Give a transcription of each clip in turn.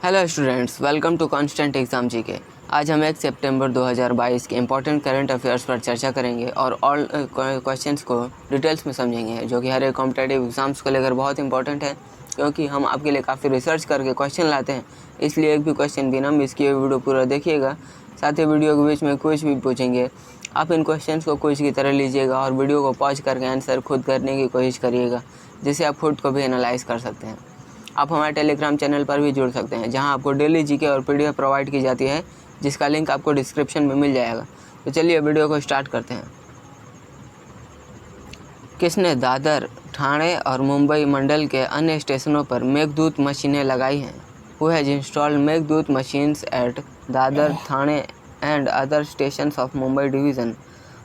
Hello students, welcome to constant exam GK. आज हम 1 सितंबर 2022 के इंपॉर्टेंट करंट अफेयर्स पर चर्चा करेंगे और ऑल क्वेश्चंस को डिटेल्स में समझेंगे, जो कि हर एक कॉम्पिटेटिव एग्जाम्स को लेकर बहुत इंपॉर्टेंट है, क्योंकि हम आपके लिए काफ़ी रिसर्च करके क्वेश्चन लाते हैं। इसलिए एक भी क्वेश्चन बिना मिस किए वीडियो पूरा देखिएगा। साथ ही वीडियो के बीच में क्विज भी पूछेंगे। आप इन क्वेश्चन को क्विज की तरह लीजिएगा और वीडियो को पॉज करके आंसर खुद करने की कोशिश करिएगा, जिससे आप खुद को भी एनालाइज कर सकते हैं। आप हमारे टेलीग्राम चैनल पर भी जुड़ सकते हैं, जहां आपको डेली जीके और पीडीएफ प्रोवाइड की जाती है, जिसका लिंक आपको डिस्क्रिप्शन में मिल जाएगा। तो चलिए वीडियो को स्टार्ट करते हैं। किसने दादर, ठाणे और मुंबई मंडल के अन्य स्टेशनों पर मेघदूत मशीनें लगाई हैं? Who has installed Meghdoot machines at Dadar, Thane and other stations of Mumbai division?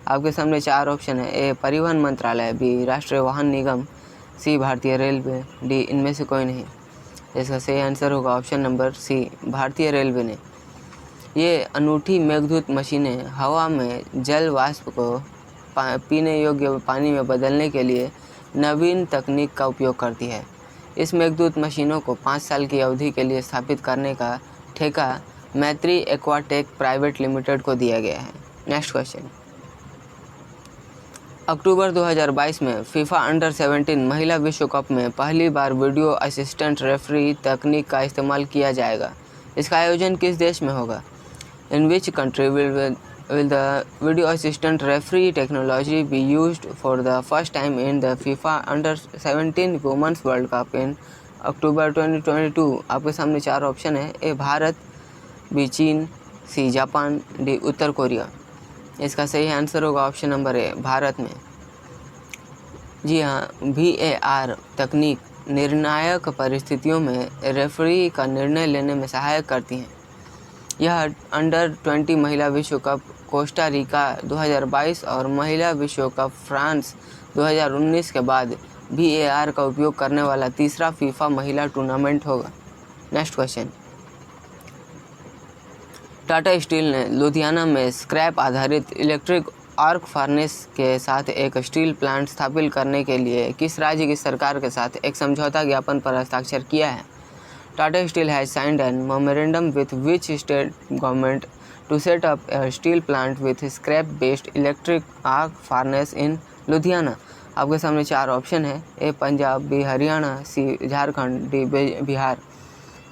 आपके सामने 4 ऑप्शन है। ए परिवहन मंत्रालय, बी राष्ट्रीय वाहन निगम, सी भारतीय रेलवे, डी इनमें से कोई नहीं। इसका सही आंसर होगा ऑप्शन नंबर सी, भारतीय रेलवे ने। ये अनूठी मेघदूत मशीनें हवा में जल वाष्प को पीने योग्य पानी में बदलने के लिए नवीन तकनीक का उपयोग करती है। इस मेघदूत मशीनों को 5 साल की अवधि के लिए स्थापित करने का ठेका मैत्री एक्वाटेक प्राइवेट लिमिटेड को दिया गया है। Next question. अक्टूबर 2022 में फीफा अंडर 17 महिला विश्व कप में पहली बार वीडियो असिस्टेंट रेफरी तकनीक का इस्तेमाल किया जाएगा। इसका आयोजन किस देश में होगा? In which country will the video assistant referee technology be used for the first time in the FIFA under 17 women's world cup in October 2022? आपके सामने 4 ऑप्शन है। ए भारत, बी चीन, सी जापान, डी उत्तर कोरिया। इसका सही आंसर होगा ऑप्शन नंबर ए, भारत में। जी हाँ, VAR तकनीक निर्णायक परिस्थितियों में रेफरी का निर्णय लेने में सहायक करती हैं। यह अंडर 20 महिला विश्व कप कोस्टा रिका 2022 और महिला विश्व कप फ्रांस 2019 के बाद VAR का उपयोग करने वाला तीसरा फीफा महिला टूर्नामेंट होगा। Next question. टाटा स्टील ने लुधियाना में स्क्रैप आधारित इलेक्ट्रिक आर्क फार्नेस के साथ एक स्टील प्लांट स्थापित करने के लिए किस राज्य की सरकार के साथ एक समझौता ज्ञापन पर हस्ताक्षर किया है? Tata steel has signed an memorandum with which state government to set up a steel plant with scrap based electric arc furnace in Ludhiana? आपके सामने 4 ऑप्शन है। A Punjab, B Haryana, C Jharkhand, D Bihar.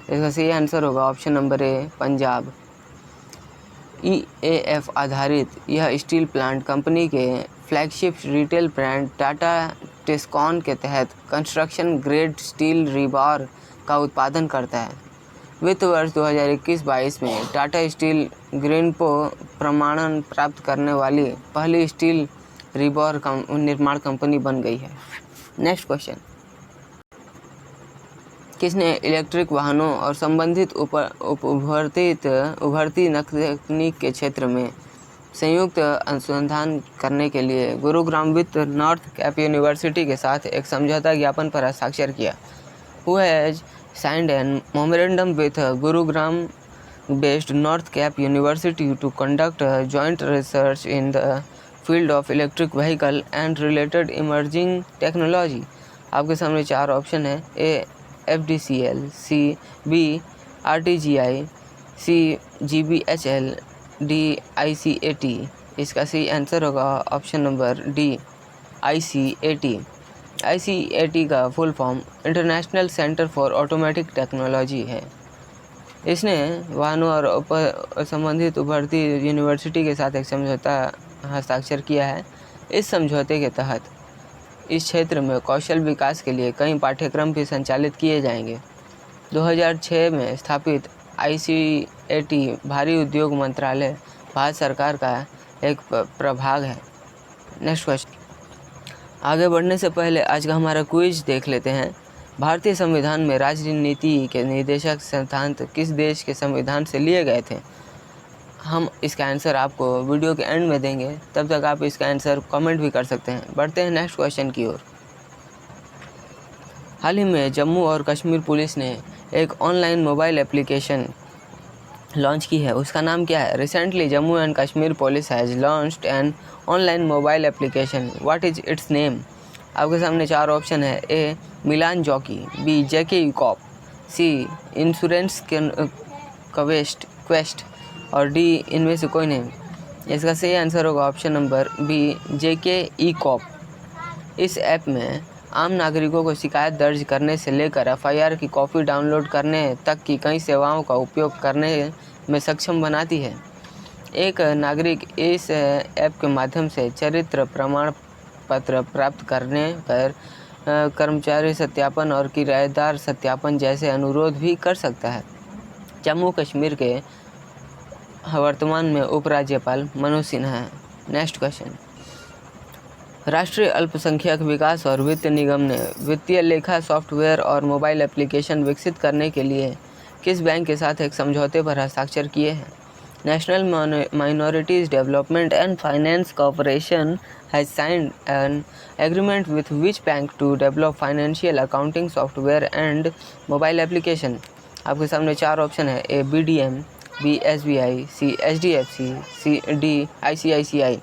इसका सही आंसर होगा option number A, Punjab. EAF आधारित यह steel plant कंपनी के flagship retail brand Tata Tiscon के तहत कंस्ट्रक्शन ग्रेड स्टील रीबार का उत्पादन करता है। वित्त वर्ष 2021-22 में टाटा स्टील ग्रीनपो प्रमाणन प्राप्त करने वाली पहली स्टील रीबार निर्माण कंपनी बन गई है। Next question. किसने इलेक्ट्रिक वाहनों और संबंधित उभरती तकनीक के क्षेत्र में संयुक्त अनुसंधान करने के लिए Gurugram with north cap university के साथ एक समझौता ज्ञापन पर हस्ताक्षर किया? Who has signed an memorandum with Gurugram based north cap university to conduct joint research in the field of electric vehicle and related emerging technology? आपके सामने 4 ऑप्शन है। A FDCL, C B RTGI, C GBHL, D ICAT। इसका सही answer होगा option number D, ICAT। ICAT का full form international centre for automatic technology है। इसने वाहनों और संबंधित उभरती यूनिवर्सिटी के साथ एक समझौता हस्ताक्षर किया है। इस समझौते के तहत इस क्षेत्र में कौशल विकास के लिए कई पाठ्यक्रम भी संचालित किए जाएंगे। 2006 में स्थापित ICAT भारी उद्योग मंत्रालय भारत सरकार का एक प्रभाग है। Next question. आगे बढ़ने से पहले आज का हमारा क्विज देख लेते हैं। भारतीय संविधान में राजनीति के निर्देशक सिद्धांत किस देश के संविधान से लिए गए थे? हम इसका आंसर आपको वीडियो के एंड में देंगे, तब तक आप इसका आंसर कमेंट भी कर सकते हैं। बढ़ते हैं नेक्स्ट क्वेश्चन की ओर। हाल ही में जम्मू और कश्मीर पुलिस ने एक ऑनलाइन मोबाइल एप्लीकेशन लॉन्च की है, उसका नाम क्या है? Recently Jammu and Kashmir police has launched an online mobile application, what is it's name? आपके सामने 4 ऑप्शन है। ए मिलान जॉकी, बी जेके यूकॉप, सी इंश्योरेंस क्वेस्ट और डी इनमें से कोई नहीं। इसका सही आंसर होगा ऑप्शन नंबर बी JK ई-कॉप। इस ऐप में आम नागरिकों को शिकायत दर्ज करने से लेकर FIR की कॉपी डाउनलोड करने तक की कई सेवाओं का उपयोग करने में सक्षम बनाती है। एक नागरिक इस ऐप के माध्यम से चरित्र प्रमाण पत्र प्राप्त करने पर कर्मचारी सत्यापन और किराएदार सत्यापन जैसे अनुरोध भी कर सकता है। जम्मू कश्मीर के वर्तमान में उपराज्यपाल मनोज सिन्हा हैं। नेक्स्ट क्वेश्चन, राष्ट्रीय अल्पसंख्यक विकास और वित्त निगम ने वित्तीय लेखा सॉफ्टवेयर और मोबाइल एप्लीकेशन विकसित करने के लिए किस बैंक के साथ एक समझौते पर हस्ताक्षर किए हैं? National minorities development and finance corporation has signed an agreement with which bank to develop financial accounting software and mobile application? आपके सामने चार ऑप्शन है, ए BDM, B SBI, C HDFC, C D ICICI।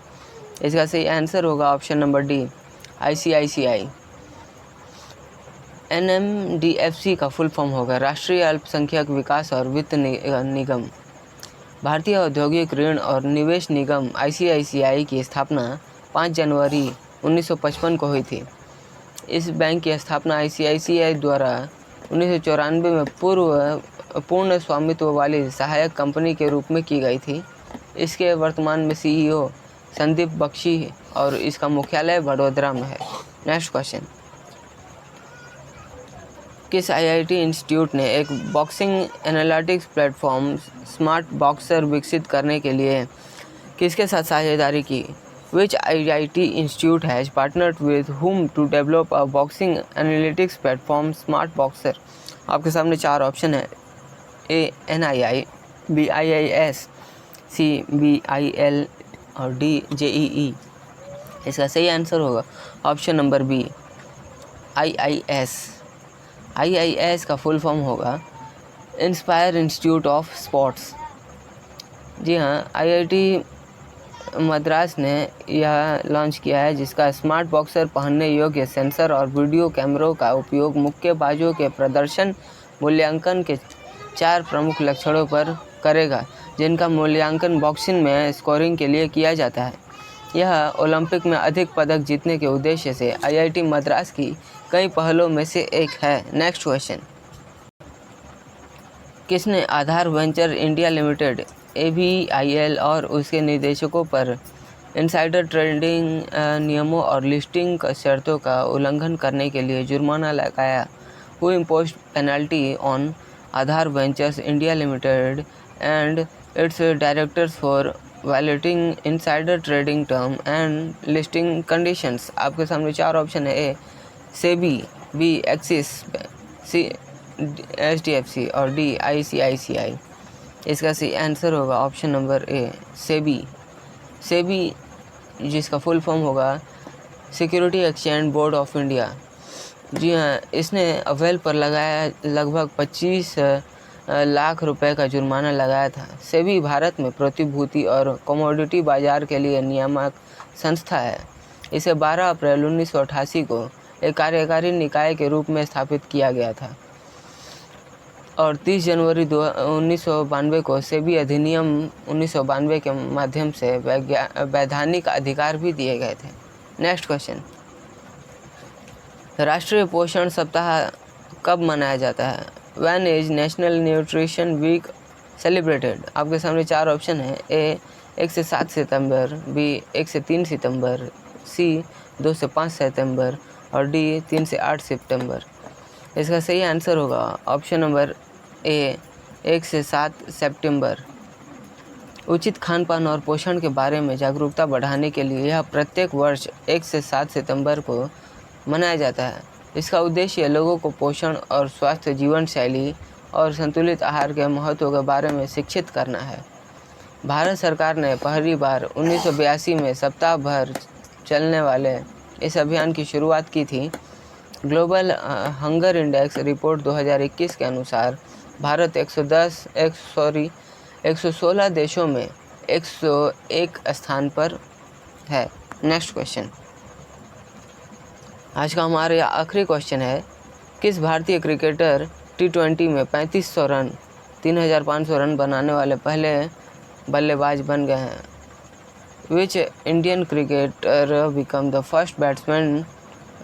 इसका सही आंसर होगा option number D ICICI। NMDFC का full form होगा राष्ट्रीय अल्पसंख्यक विकास और वित्त निगम। भारतीय औद्योगिक ऋण और निवेश निगम ICICI की स्थापना 5 जनवरी 1955 को हुई थी। इस बैंक की स्थापना ICICI द्वारा 1994 में पूर्ण स्वामित्व वाली सहायक कंपनी के रूप में की गई थी। इसके वर्तमान में CEO संदीप बख्शी और इसका मुख्यालय वडोदरा में है। नेक्स्ट क्वेश्चन, किस IIT इंस्टीट्यूट ने एक boxing analytics platform smart boxer विकसित करने के लिए किसके साथ साझेदारी की? Which IIT institute has partnered with whom to develop a boxing analytics platform smart boxer? आपके सामने चार ऑप्शन है, A NII, B IIS, C BIL और D JEE। इसका सही आंसर होगा option number B IIS। IIS का फुल फॉर्म होगा इंस्पायर इंस्टीट्यूट ऑफ स्पोर्ट्स। जी हाँ, IIT मद्रास ने यह लॉन्च किया है, जिसका स्मार्ट बॉक्सर पहनने योग्य सेंसर और वीडियो कैमरों का उपयोग मुक्केबाजों के प्रदर्शन मूल्यांकन के 4 प्रमुख लक्षणों पर करेगा, जिनका मूल्यांकन बॉक्सिंग में स्कोरिंग के लिए किया जाता है। यह ओलंपिक में अधिक पदक जीतने के उद्देश्य से IIT मद्रास की कई पहलों में से एक है। नेक्स्ट क्वेश्चन, किसने आधार वेंचर इंडिया लिमिटेड AVIL और उसके निदेशकों पर इनसाइडर ट्रेडिंग नियमों और लिस्टिंग शर्तों का उल्लंघन करने के लिए जुर्माना लगाया? Who imposed penalty on Aadhaar ventures India limited and its directors for violating insider trading term and listing conditions? आपके सामने चार ऑप्शन है, A SEBI, B Axis, C HDFC और डी ICICI। इसका सही आंसर होगा option number A SEBI. SEBI जिसका फुल फॉर्म होगा security exchange board of India. जी हाँ, इसने अवेल पर लगाया लगभग 25 लाख रुपए का जुर्माना लगाया था। सेबी भारत में प्रतिभूति और कमोडिटी बाजार के लिए नियामक संस्था है। इसे 12 अप्रैल 1988 को एक कार्यकारी निकाय के रूप में स्थापित किया गया था और 30 जनवरी 1992 को सेबी अधिनियम 1992 के माध्यम से वैधानिक अधिकार भी दिए गए थे। नेक्स्ट क्वेश्चन, राष्ट्रीय पोषण सप्ताह कब मनाया जाता है? When is national nutrition week celebrated? आपके सामने चार ऑप्शन है, ए 1 से 7 सितंबर, बी 1 से 3 सितंबर, सी 2 से 5 सितंबर और डी 3 से 8 सितंबर। इसका सही आंसर होगा ऑप्शन नंबर ए 1 से 7 सितंबर। उचित खानपान और पोषण के बारे में जागरूकता बढ़ाने के लिए यह प्रत्येक वर्ष 1 से 7 सितंबर को मनाया जाता है। इसका उद्देश्य लोगों को पोषण और स्वस्थ जीवन शैली और संतुलित आहार के महत्व के बारे में शिक्षित करना है। भारत सरकार ने पहली बार 1982 में सप्ताह भर चलने वाले इस अभियान की शुरुआत की थी। ग्लोबल हंगर इंडेक्स रिपोर्ट 2021 के अनुसार भारत 116 देशों में 101 स्थान पर है। नेक्स्ट क्वेश्चन, आज का हमारा आखिरी क्वेश्चन है, किस भारतीय क्रिकेटर T20 में 3500 रन 3500 रन बनाने वाले पहले बल्लेबाज बन गए हैं। Which Indian cricketer become the first batsman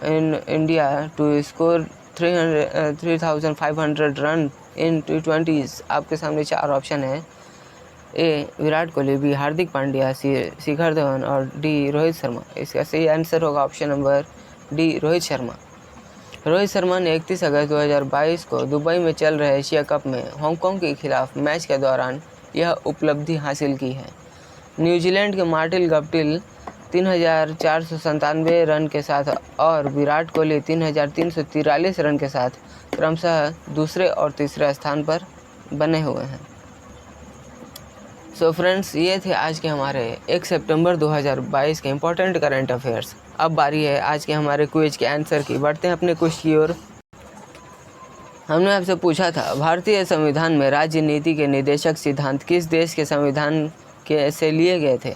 in India to score 3,500 run in T20s? आपके सामने 4 ऑप्शन है। ए विराट कोहली, बी हार्दिक पांड्या, सी शिखर धवन और डी रोहित शर्मा। इसका सही आंसर होगा option number D, Rohit Sharma. Rohit Sharma ने 31 अगस्त 2022 को दुबई में चल रहे एशिया कप में हांगकांग के खिलाफ मैच के दौरान यह उपलब्धि हासिल की है। न्यूजीलैंड के मार्टिन गप्टिल 3,497 रन के साथ और विराट कोहली 3,343 रन के साथ क्रमशः दूसरे और तीसरे स्थान पर बने हुए हैं। सो फ्रेंड्स, ये थे आज के हमारे 1 सितंबर 2022 के इम्पोर्टेंट करंट अफेयर्स। अब बारी है आज के हमारे क्विज के आंसर की। बढ़ते हैं अपने क्विज की ओर। हमने आपसे पूछा था, भारतीय संविधान में राज्य नीति के निर्देशक सिद्धांत किस देश के संविधान से लिए गए थे?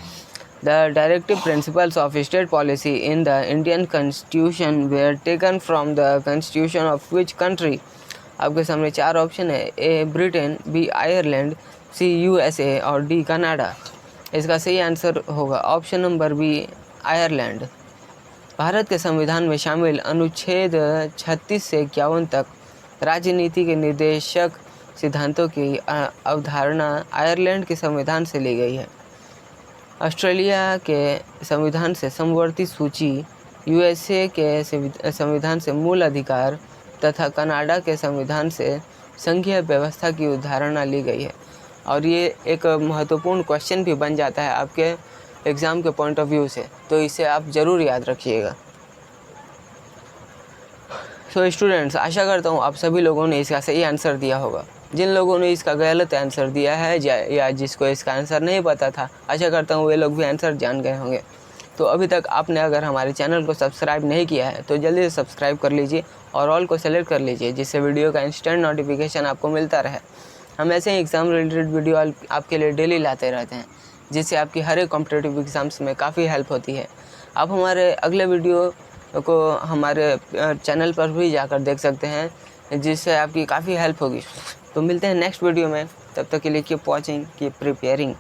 The directive principles of state policy in the Indian constitution were taken from the constitution of which country? आपके सामने 4 ऑप्शन है। A Britain, B Ireland, C USA और डी कनाडा। इसका सही आंसर होगा option number B, Ireland. Bharat के संविधान में शामिल अनुच्छेद 36 से 51 तक राजनीति के निर्देशक सिद्धांतों की अवधारणा आयरलैंड के संविधान से ली गई है। ऑस्ट्रेलिया के संविधान से समवर्ती सूची, USA के संविधान से मूल अधिकार तथा कनाडा के संविधान से संघीय व्यवस्था की अवधारणा ली गई है। और ये एक महत्वपूर्ण क्वेश्चन भी बन जाता है आपके एग्ज़ाम के पॉइंट ऑफ व्यू से, तो इसे आप ज़रूर याद रखिएगा। सो स्टूडेंट्स, आशा करता हूँ आप सभी लोगों ने इसका सही आंसर दिया होगा। जिन लोगों ने इसका गलत आंसर दिया है या जिसको इसका आंसर नहीं पता था, आशा करता हूँ वे लोग भी आंसर जान गए होंगे। तो अभी तक आपने अगर हमारे चैनल को सब्सक्राइब नहीं किया है तो जल्दी से सब्सक्राइब कर लीजिए और ऑल को सेलेक्ट कर लीजिए, जिससे वीडियो का इंस्टेंट नोटिफिकेशन आपको मिलता रहे। हम ऐसे ही एग्ज़ाम रिलेटेड वीडियो आपके लिए डेली लाते रहते हैं, जिससे आपकी हर एक कॉम्पिटिटिव एग्ज़ाम्स में काफ़ी हेल्प होती है। आप हमारे अगले वीडियो को हमारे चैनल पर भी जाकर देख सकते हैं, जिससे आपकी काफ़ी हेल्प होगी। तो मिलते हैं नेक्स्ट वीडियो में, तब तक के लिए कीप वॉचिंग, कीप प्रिपेयरिंग।